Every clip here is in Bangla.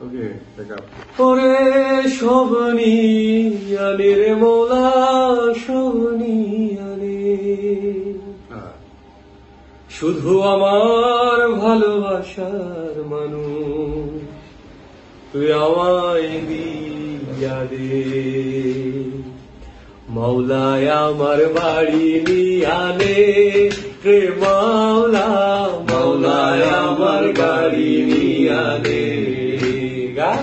ওকে দেখ ওরে সবনিয়ানে রে মৌলা সবনিয়ানে, শুধু আমার ভালোবাসার মানুষ তুই আমায় দিয়া দে। মৌলায় আমার বাড়ি নিয়ানে রে মাওলা, মৌলায় আমার গাড়ি নিয়ানে। গা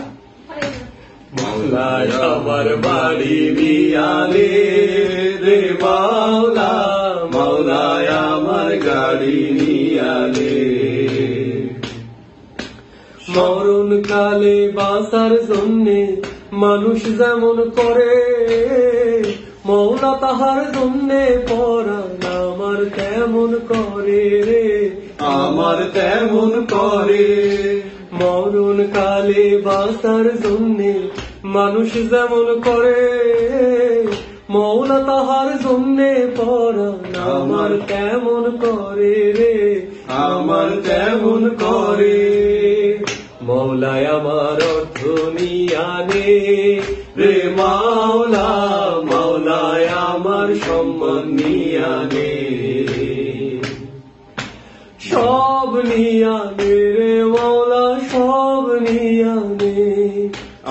মৌলায় আমার বাড়ি নিয়ানে রে মাওলা, মৌলায় আমার গাড়ি নিয়ানে। মরণ কালে বাঁচার জন্যে মানুষ যেমন করে, মৌলা তাহার জন্যে পরাণ আমার তেমন করে রে, আমার তেমন করে। মরণ কালে বাঁচার জন্যে মানুষ যেমন করে, মৌলা তাহার জন্যে পরাণ আমার তেমন করে রে, আমার তেমন করে। মৌলায় আমার অর্থ নিয়ানে রে মাওলা, মৌলায় আমার সম্মান নিয়ানে। সব নিয়ানে রে মৌলা সব নিয়ানে,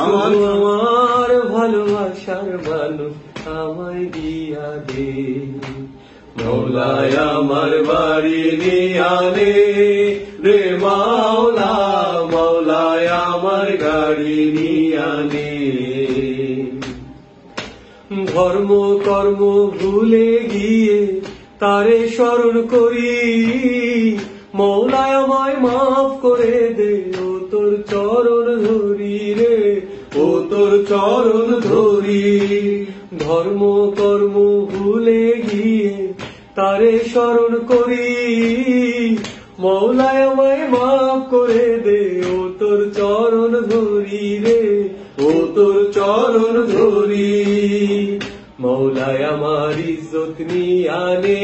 আমার ভালোবাসার মানুষ আমায় দিয়া দে। মৌলায় আমার বাড়ি নিয়ানে রে মাওলা, মৌলায় আমার গাড়ি নিয়ানে। ধর্ম কর্ম ভুলে গিয়ে তারে স্মরণ করি, মৌলায় আমায় মাফ করে দে, ও তোর চরণ ধরি রে, ও তোর চরণ ধরি। ধর্ম কর্ম ভুলে গিয়ে তারে স্মরণ করি, মৌলায় আমায় মাফ করে দে, ও তোর চরণ ধরি রে, ও তোর চরণ ধরি। মৌলায় আমার ইজ্জত নিয়ানে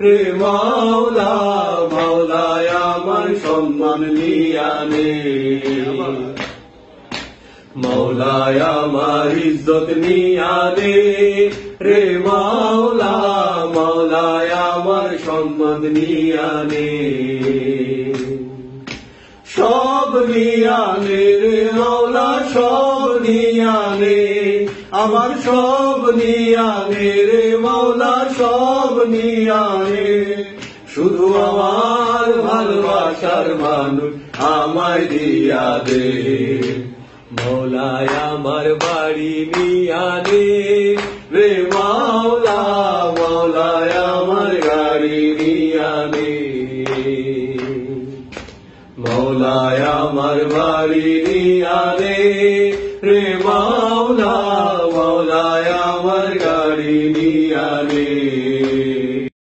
রে মাওলা, মৌলায় আমার সম্মান নিয়ানে। মৌলায় আমার ইজ্জত নিয়ানে রে মাওলা, মৌলায় আমার সম্মান নিয়ানে। সব নিয়ানে রে মাওলা সব নিয়ানে, আমার সব নিয়ানে রে মাওলা সব নিয়ানে। শুধু আমার ভালোবাসার মানুষ আমায় দিয়া দে। মৌলায় আমার বাড়ি নিয়ানে রে মাওলা, মৌলায় আমার গাড়ি নিয়ানে। মৌলায় আমার বাড়ি নিয়ানে রে মাওলা।